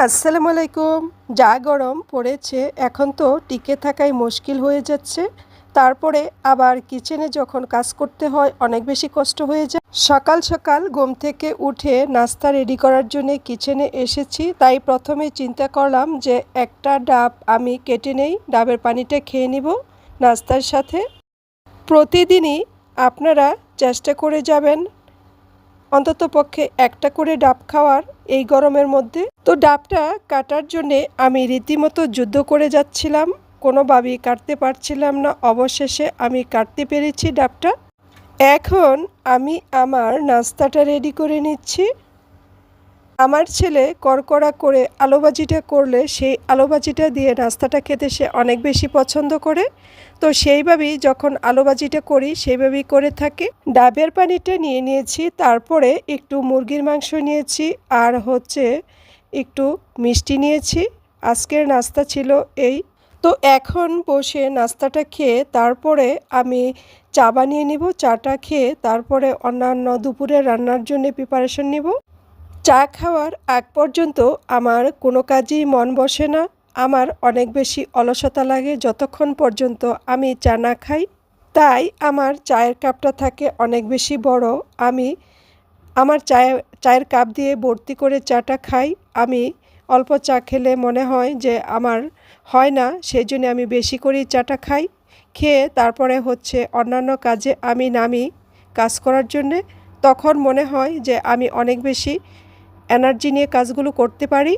আসসালামু আলাইকুম। যা গরম পড়েছে এখন তো টিকে থাকাই মুশকিল হয়ে যাচ্ছে। তারপরে আবার কিচেনে যখন কাজ করতে হয় অনেক বেশি কষ্ট হয়ে যায়। সকাল সকাল ঘুম থেকে উঠে নাস্তা রেডি করার জন্য কিচেনে এসেছি। তাই প্রথমে চিন্তা করলাম যে একটা ডাব আমি কেটে নেই, ডাবের পানিটা খেয়ে নিব নাস্তার সাথে। প্রতিদিনই আপনারা চেষ্টা করে যাবেন অন্ততপক্ষে একটা করে ডাব খাওয়ার এই গরমের মধ্যে। তো ডাবটা কাটার জন্যে আমি রীতিমতো যুদ্ধ করে যাচ্ছিলাম, কোনোভাবেই কাটতে পারছিলাম না। অবশেষে আমি কাটতে পেরেছি ডাবটা। এখন আমি আমার নাস্তাটা রেডি করে নিচ্ছি। আমার ছেলে কড়কড়া করে আলু ভাজিটা করলে সেই আলু ভাজিটা দিয়ে নাস্তাটা খেতে সে অনেক বেশি পছন্দ করে। তো সেইভাবেই যখন আলু ভাজিটা করি সেইভাবেই করে থাকি। ডাবের পানিটা নিয়ে নিয়েছি, তারপরে একটু মুরগির মাংস নিয়েছি, আর একটু মিষ্টি নিয়েছি। আজকের নাস্তা ছিল এই। তো এখন বসে নাস্তাটা খেয়ে তারপরে আমি চা বানিয়ে নিব। চাটা খেয়ে তারপরে অন্যান্য দুপুরের রান্নার জন্য প্রিপারেশন নিব। চা খাওয়ার আগ পর্যন্ত আমার কোনো কাজেই মন বসে না। আমার অনেক বেশি অলসতা লাগে যতক্ষণ পর্যন্ত আমি চা না খাই। তাই আমার চায়ের কাপটা থাকে অনেক বেশি বড়। আমি আমার চায়ের কাপ দিয়ে ভর্তি করে চাটা খাই। আমি অল্প চা খেলে মনে হয় যে আমার হয় না, সেই জন্য আমি বেশি করেই চাটা খাই। খেয়ে তারপরে অন্যান্য কাজে আমি নামি কাজ করার জন্যে। তখন মনে হয় যে আমি অনেক বেশি এনার্জি নিয়ে কাজগুলো করতে পারি।